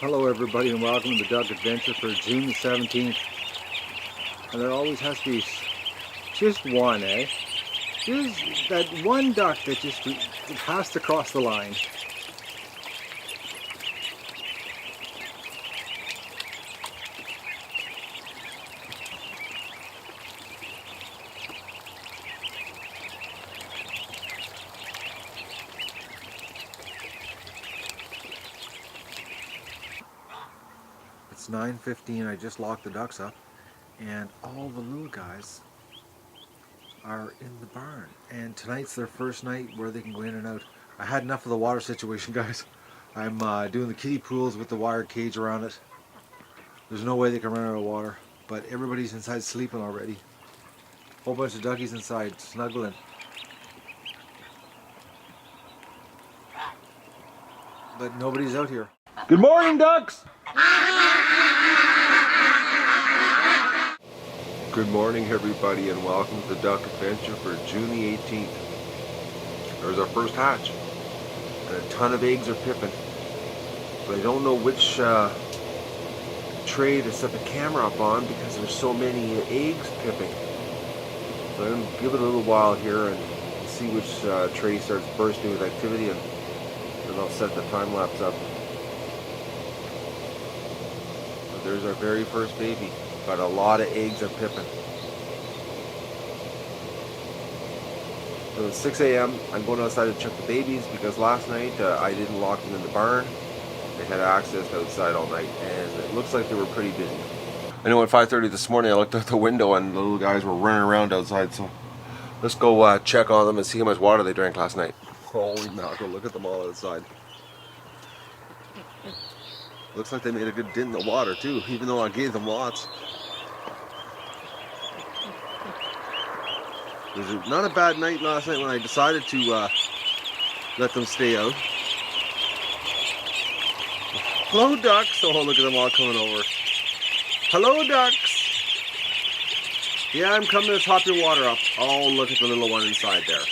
Hello everybody and welcome to the duck adventure for June the 17th. And there always has to be just one, eh? There's that one duck that just has to cross the line. It's 9:15, I just locked the ducks up and all the little guys are in the barn. And tonight's their first night where they can go in and out. I had enough of the water situation, guys. I'm doing the kiddie pools with the wire cage around it. There's no way they can run out of water, but everybody's inside sleeping already. Whole bunch of duckies inside snuggling. But nobody's out here. Good morning, ducks! Good morning everybody and welcome to the Duck Adventure for June the 18th. There's our first hatch and a ton of eggs are pipping, but I don't know which tray to set the camera up on because there's so many eggs pipping. So I'm going to give it a little while here and see which tray starts bursting with activity, and then I'll set the time lapse up. But there's our very first baby. But a lot of eggs are pipping. So it's 6 a.m. I'm going outside to check the babies because last night I didn't lock them in the barn. They had access outside all night and it looks like they were pretty busy. I know at 5:30 this morning I looked out the window and the little guys were running around outside, so let's go check on them and see how much water they drank last night. Holy mackerel, look at them all outside. Looks like they made a good dent in the water too, even though I gave them lots. It was not a bad night last night when I decided to let them stay out. Hello ducks! Oh, look at them all coming over. Hello ducks! Yeah, I'm coming to top your water up. Oh, look at the little one inside there.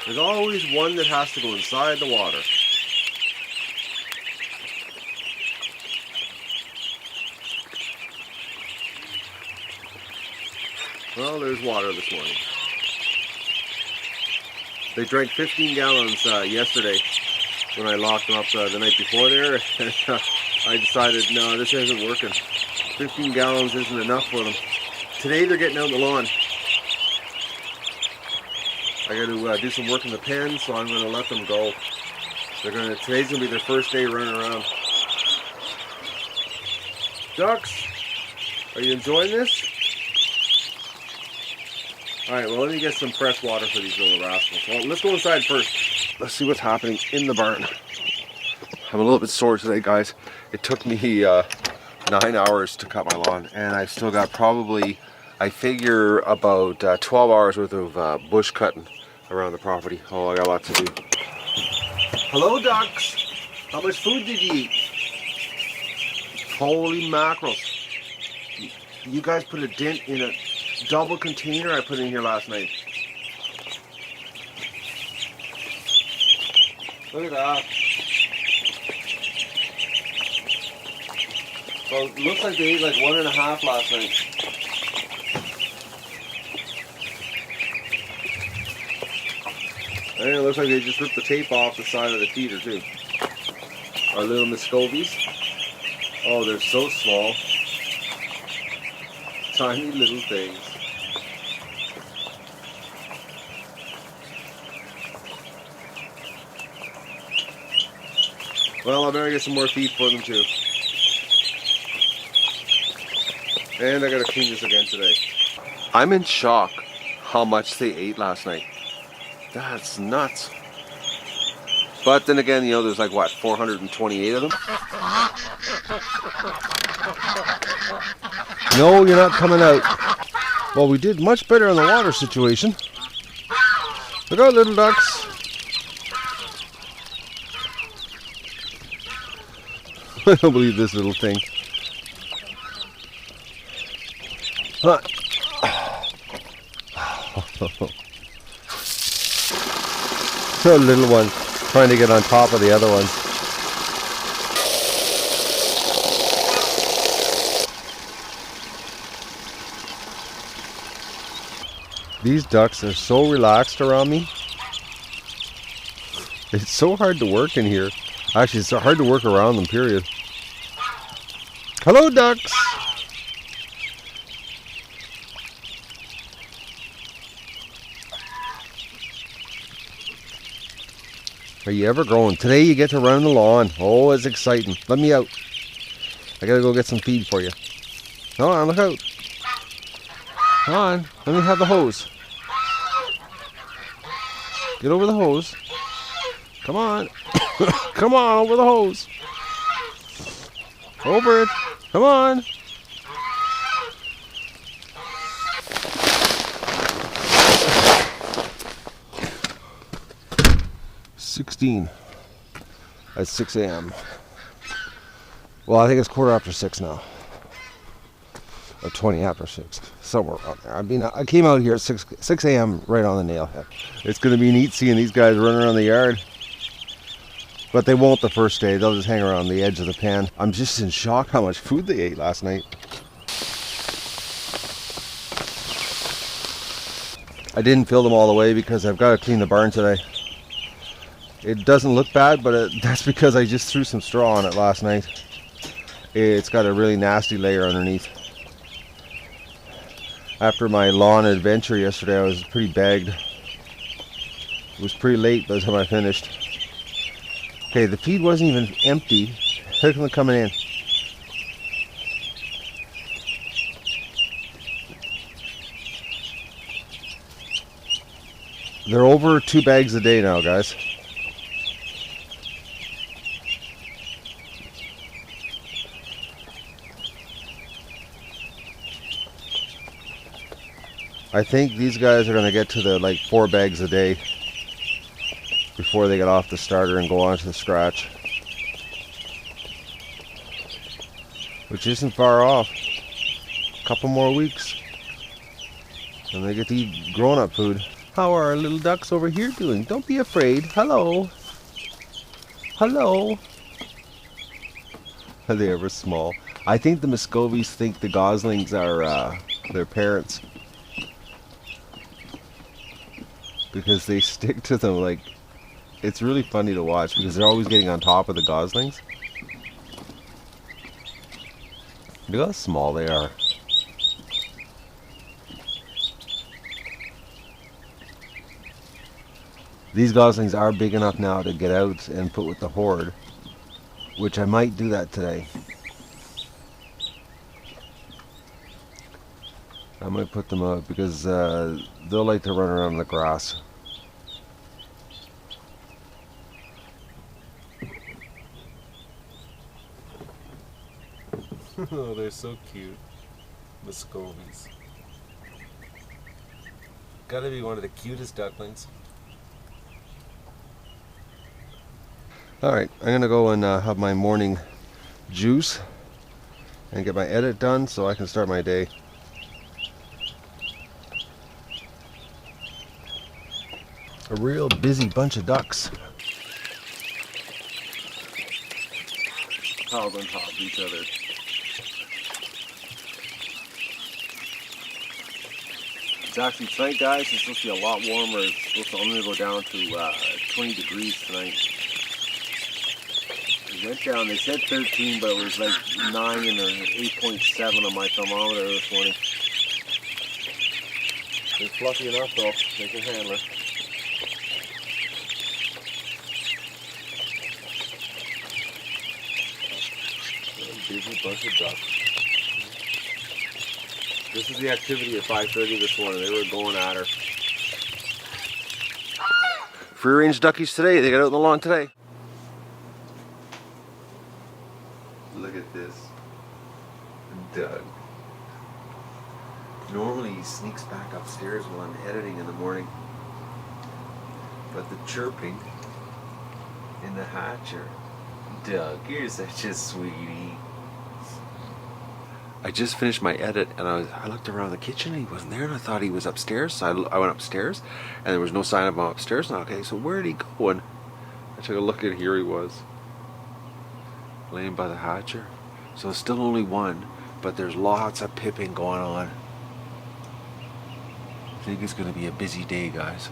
There's always one that has to go inside the water. Well, there's water this morning. They drank 15 gallons yesterday when I locked them up the night before there. I decided, no, this isn't working. 15 gallons isn't enough for them. Today they're getting out on the lawn. I got to do some work in the pen, so I'm going to let them go. Today's going to be their first day running around. Ducks, are you enjoying this? Alright, well, let me get some fresh water for these little rascals. Well, let's go inside first. Let's see what's happening in the barn. I'm a little bit sore today, guys. It took me 9 hours to cut my lawn, and I've still got probably, I figure, about 12 hours worth of bush cutting around the property. Oh, I got a lot to do. Hello, ducks. How much food did you eat? Holy mackerel. You guys put a dent in a double container I put in here last night. Look at that. Well, it looks like they ate like 1.5 last night. And it looks like they just ripped the tape off the side of the feeder too. Our little Muscovies. Oh, they're so small. Tiny little things. Well, I better get some more feed for them too. And I gotta clean this again today. I'm in shock how much they ate last night. That's nuts. But then again, you know, there's like, what, 428 of them? No, you're not coming out. Well, we did much better on the water situation. Look out, little ducks. I don't believe this little thing. Huh. The little one trying to get on top of the other ones. These ducks are so relaxed around me. It's so hard to work in here. Actually, it's so hard to work around them, period. Hello, ducks! Are you ever growing? Today you get to run the lawn. Oh, it's exciting. Let me out. I gotta go get some feed for you. Come on, look out. Come on, let me have the hose. Get over the hose. Come on. Come on, over the hose. Over it. Come on. $16 at 6 a.m. Well, I think it's 6:15 now. Or 20 after 6. Somewhere around there. I mean, I came out here at 6 a.m. right on the nail head. It's going to be neat seeing these guys running around the yard. But they won't the first day. They'll just hang around the edge of the pen. I'm just in shock how much food they ate last night. I didn't fill them all the way because I've got to clean the barn today. It doesn't look bad, but that's because I just threw some straw on it last night. It's got a really nasty layer underneath. After my lawn adventure yesterday, I was pretty bagged. It was pretty late by the time I finished. Okay, the feed wasn't even empty. Look at them coming in. They're over 2 bags a day now, guys. I think these guys are going to get to the like 4 bags a day before they get off the starter and go on to the scratch, which isn't far off. A couple more weeks and they get to eat grown-up food. How are our little ducks over here doing? Don't be afraid. Hello. Hello. Are they ever small? I think the Muscovies think the goslings are their parents, because they stick to them. Like, it's really funny to watch because they're always getting on top of the goslings. Look how small they are. These goslings are big enough now to get out and put with the horde, which I might do that today. I might put them out because they'll like to run around in the grass. Oh, they're so cute. Muscovies. Gotta be one of the cutest ducklings. Alright, I'm gonna go and have my morning juice and get my edit done so I can start my day. A real busy bunch of ducks. Piled on top of each other. It's actually tonight, guys, it's supposed to be a lot warmer. It's supposed to only go down to 20 degrees tonight. It went down, they said 13, but it was like 9 or 8.7 on my thermometer this morning. They're fluffy enough though, they can handle it. Busy bunch of ducks. This is the activity at 5:30 this morning. They were going at her. Free range duckies today. They got out in the lawn today. Look at this. Doug. Normally he sneaks back upstairs while I'm editing in the morning. But the chirping in the hatcher. Doug, you're such a sweetie. I just finished my edit and I looked around the kitchen and he wasn't there, and I thought he was upstairs, so I went upstairs and there was no sign of him upstairs. And okay, so where did he go? And I took a look and here he was, laying by the hatcher. So it's still only one, but there's lots of pipping going on. I think it's going to be a busy day, guys.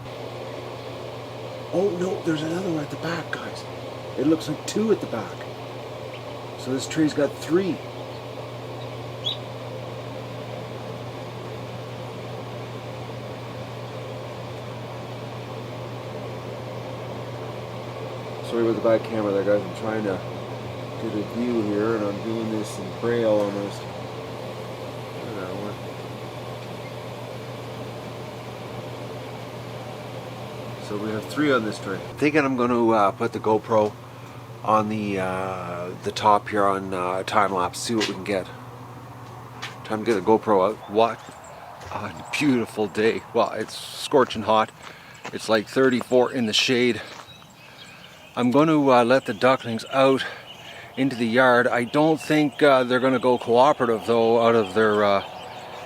Oh no, there's another one at the back, guys. It looks like 2 at the back. So this tree's got 3. Sorry about the bad camera there, guys. I'm trying to get a view here, and I'm doing this in braille almost. So we have 3 on this tree. I'm thinking I'm going to put the GoPro on the top here on time lapse. See what we can get. Time to get a GoPro out. What a beautiful day! Well, it's scorching hot. It's like 34 in the shade. I'm going to let the ducklings out into the yard. I don't think they're going to go cooperative though out of their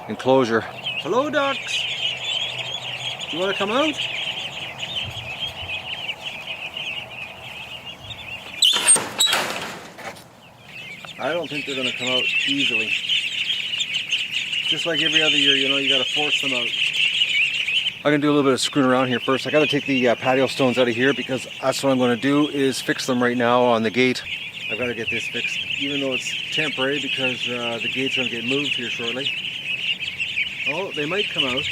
enclosure. Hello, ducks. Do you want to come out? I don't think they're going to come out easily. Just like every other year, you know, you got to force them out. I'm going to do a little bit of screwing around here first. I got to take the patio stones out of here because that's what I'm going to do is fix them right now on the gate. I've got to get this fixed, even though it's temporary because the gate's going to get moved here shortly. Oh, they might come out.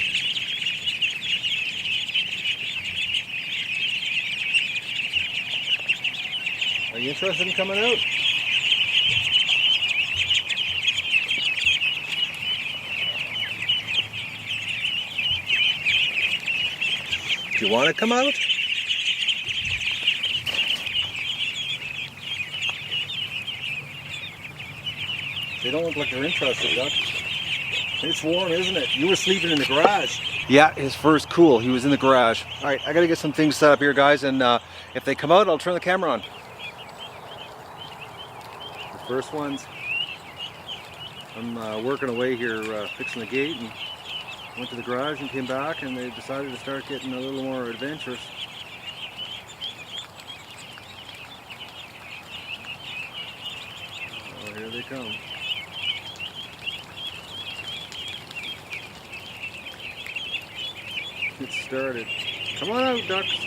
Are you interested in coming out? Do you want to come out? They don't look like they're interested, Duck. It's warm, isn't it? You were sleeping in the garage. Yeah, his fur's cool. He was in the garage. All right, I got to get some things set up here, guys, and if they come out, I'll turn the camera on. The first ones. I'm working away here, fixing the gate, and went to the garage and came back, and they decided to start getting a little more adventurous. Oh, here they come. It started. Come on out, ducks.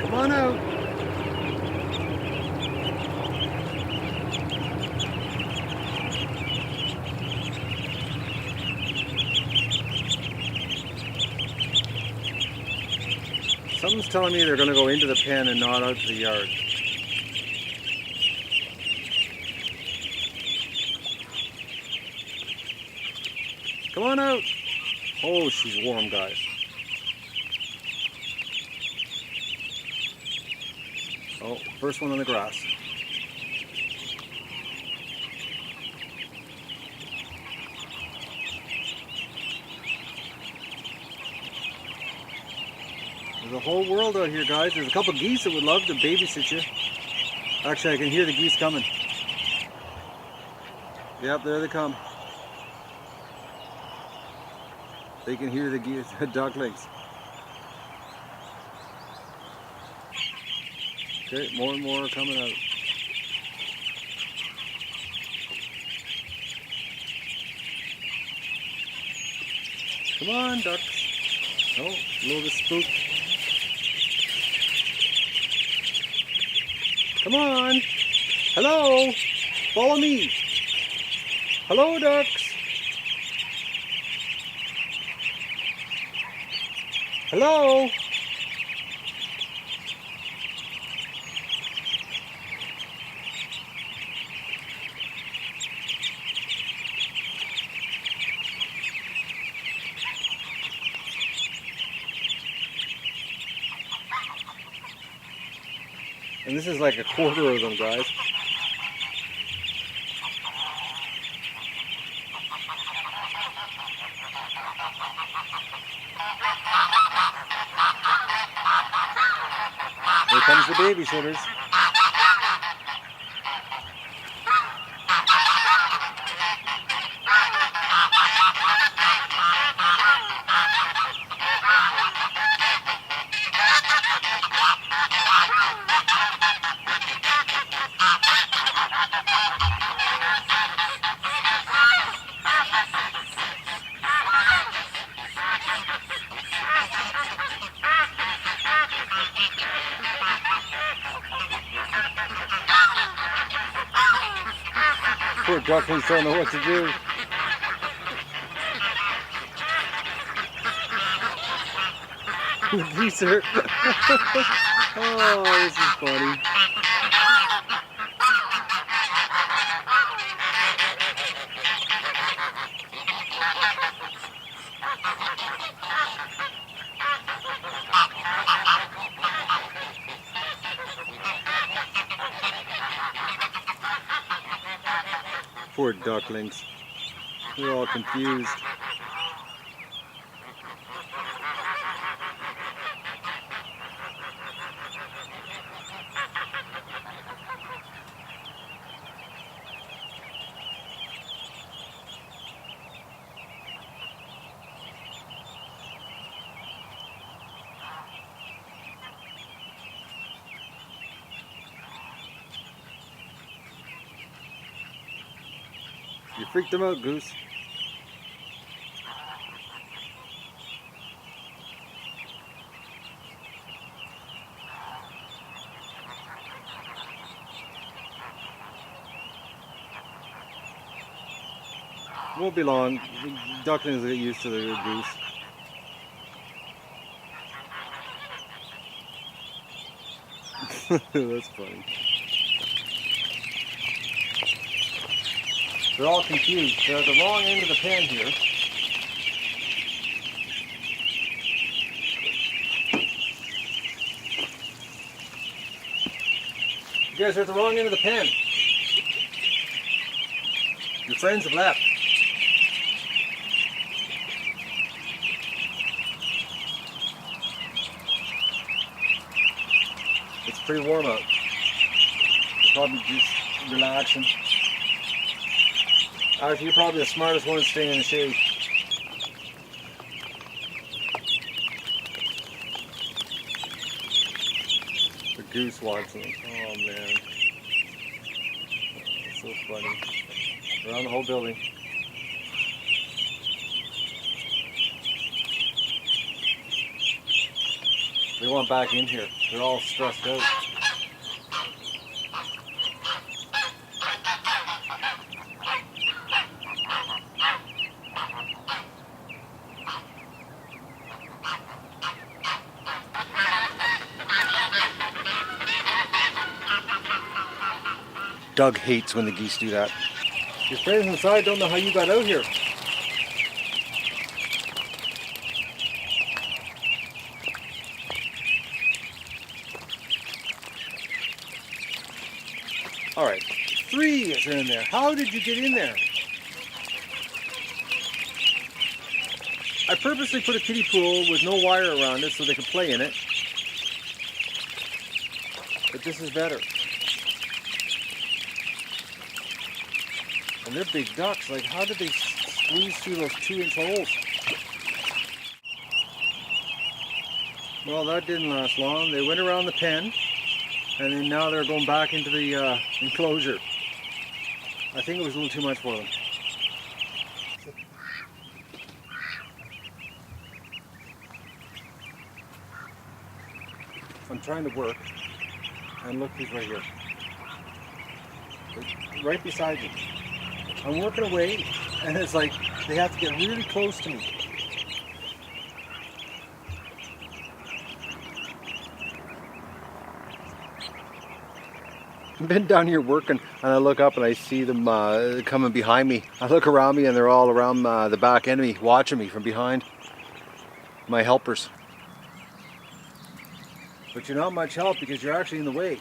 Come on out. Something's telling me they're going to go into the pen and not out to the yard. Come on out. Oh, she's warm, guys. Oh, first one on the grass. There's a whole world out here, guys. There's a couple of geese that would love to babysit you. Actually, I can hear the geese coming. Yep, there they come. They can hear the geese, the ducklings. Okay, more and more are coming out. Come on, ducks. Oh, a little bit spooked. Come on. Hello. Follow me. Hello, ducks. Hello. And this is like a quarter of them, guys. Here comes the babysitters. Poor ducklings don't know what to do. Geese are... Oh, this is funny. Poor ducklings. They're all confused. You freaked them out, Goose. Won't be long. The ducklings will get used to the goose. That's funny. They're all confused. They're at the wrong end of the pen here. You guys are at the wrong end of the pen. Your friends have left. It's pretty warm out. You're probably just relaxing. Actually, you're probably the smartest one staying in the shade. The goose watching them. Oh man. It's so funny. Around the whole building. They want back in here. They're all stressed out. Doug hates when the geese do that. Your friends inside don't know how you got out here. Alright, 3 is in there. How did you get in there? I purposely put a kiddie pool with no wire around it so they could play in it. But this is better. And they're big ducks. Like, how did they squeeze through those 2-inch holes? Well, that didn't last long. They went around the pen, and then now they're going back into the enclosure. I think it was a little too much for them. I'm trying to work, and look who's right here. Right beside me. I'm working away, and it's like they have to get really close to me. I've been down here working, and I look up and I see them coming behind me. I look around me, and they're all around the back end of me, watching me from behind. My helpers. But you're not much help because you're actually in the way.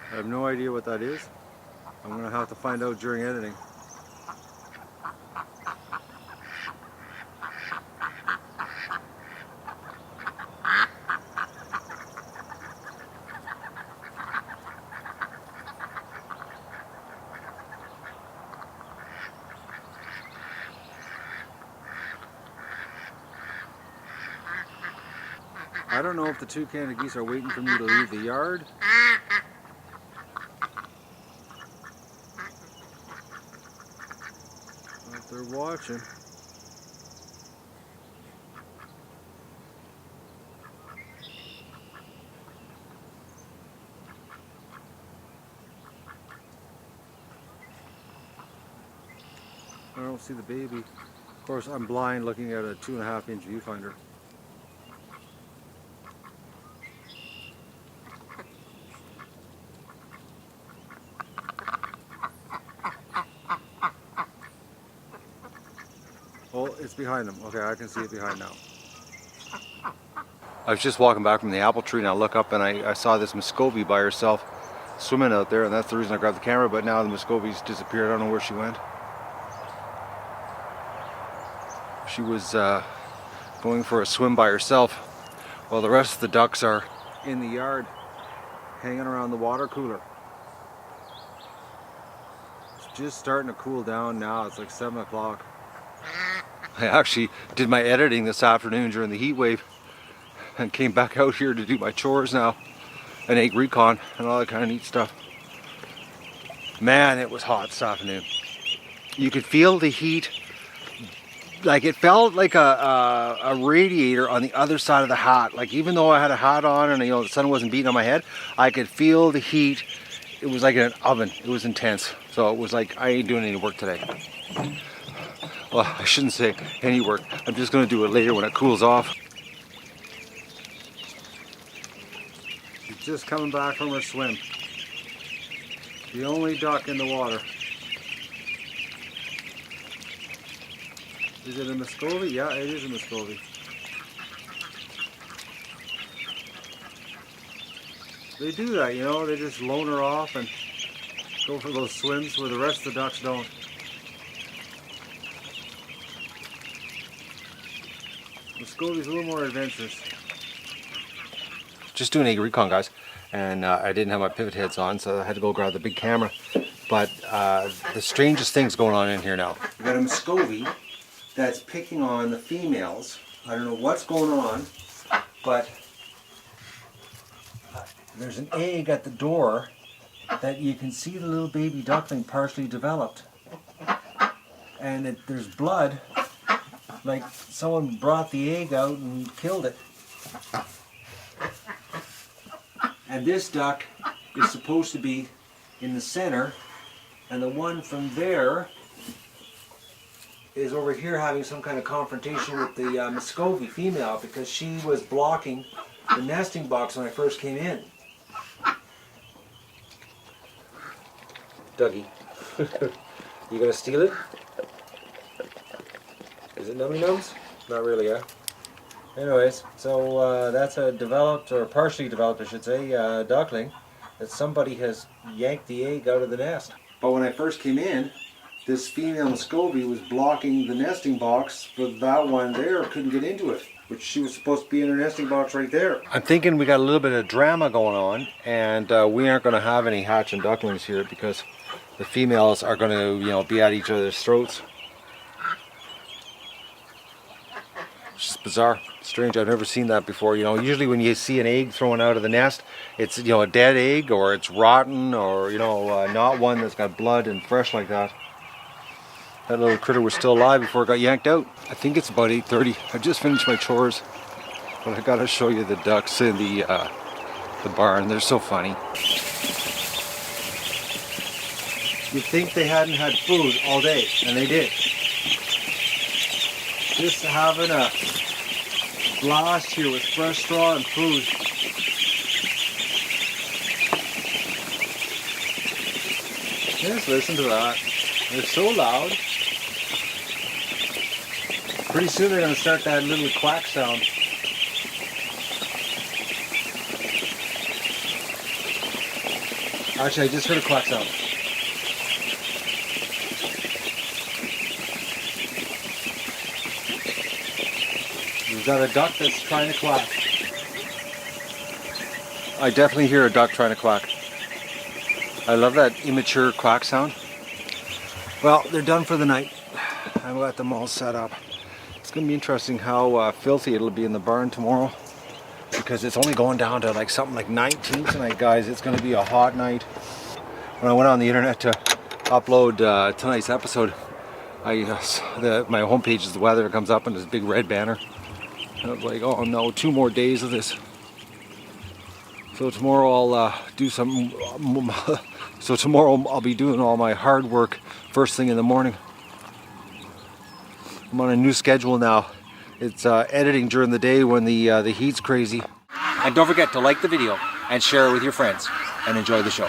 I have no idea what that is. I'm going to have to find out during editing. I don't know if the 2 Canada geese are waiting for me to leave the yard They're watching. I don't see the baby. Of course, I'm blind looking at a 2.5-inch viewfinder. Oh, it's behind them. Okay, I can see it behind now. I was just walking back from the apple tree and I look up and I saw this Muscovy by herself swimming out there, and that's the reason I grabbed the camera, but now the Muscovy's disappeared. I don't know where she went. She was going for a swim by herself while the rest of the ducks are in the yard hanging around the water cooler. It's just starting to cool down now. It's like 7 o'clock. I actually did my editing this afternoon during the heat wave and came back out here to do my chores now and egg recon and all that kind of neat stuff. Man, it was hot this afternoon. You could feel the heat. Like it felt like a radiator on the other side of the hat. Like even though I had a hat on and the sun wasn't beating on my head, I could feel the heat. It was like in an oven. It was intense. So it was like I ain't doing any work today. Well, I shouldn't say any work. I'm just going to do it later when it cools off. She's just coming back from her swim. The only duck in the water. Is it a Muscovy? Yeah, it is a Muscovy. They do that, you know, they just loan her off and go for those swims where the rest of the ducks don't. Muscovy's a little more adventurous. Just doing egg recon, guys, and I didn't have my pivot heads on, so I had to go grab the big camera. But the strangest thing's going on in here now. We got a Muscovy that's picking on the females. I don't know what's going on, but there's an egg at the door that you can see the little baby duckling partially developed. And there's blood, like someone brought the egg out and killed it. And this duck is supposed to be in the center, and the one from there is over here having some kind of confrontation with the Muscovy female because she was blocking the nesting box when I first came in. Dougie, you gonna steal it? Is it nummy nums? Not really, yeah. Anyways, so that's a developed, or partially developed I should say, duckling that somebody has yanked the egg out of the nest. But when I first came in, this female Muscovy was blocking the nesting box for that one there, couldn't get into it, which she was supposed to be in her nesting box right there. I'm thinking we got a little bit of drama going on, and we aren't going to have any hatching ducklings here because the females are going to, you know, be at each other's throats. It's just bizarre, strange. I've never seen that before. You know, usually when you see an egg thrown out of the nest, it's, you know, a dead egg or it's rotten or, you know, not one that's got blood and fresh like that. That little critter was still alive before it got yanked out. I think it's about 8:30. I just finished my chores, but I gotta show you the ducks in the barn. They're so funny. You'd think they hadn't had food all day, and they did. Just having a blast here with fresh straw and food. Just listen to that. They're so loud. Pretty soon they're going to start that little quack sound. Actually, I just heard a quack sound. We've got a duck that's trying to quack. I definitely hear a duck trying to quack. I love that immature quack sound. Well, they're done for the night. I've got them all set up. It's going to be interesting how filthy it'll be in the barn tomorrow, because it's only going down to like something like 19 tonight, guys. It's going to be a hot night. When I went on the internet to upload tonight's episode, my homepage is the weather. It comes up and this big red banner. And I was like, oh no, 2 more days of this. So tomorrow I'll do some. So tomorrow I'll be doing all my hard work first thing in the morning. I'm on a new schedule now. It's editing during the day when the heat's crazy. And don't forget to like the video and share it with your friends and enjoy the show.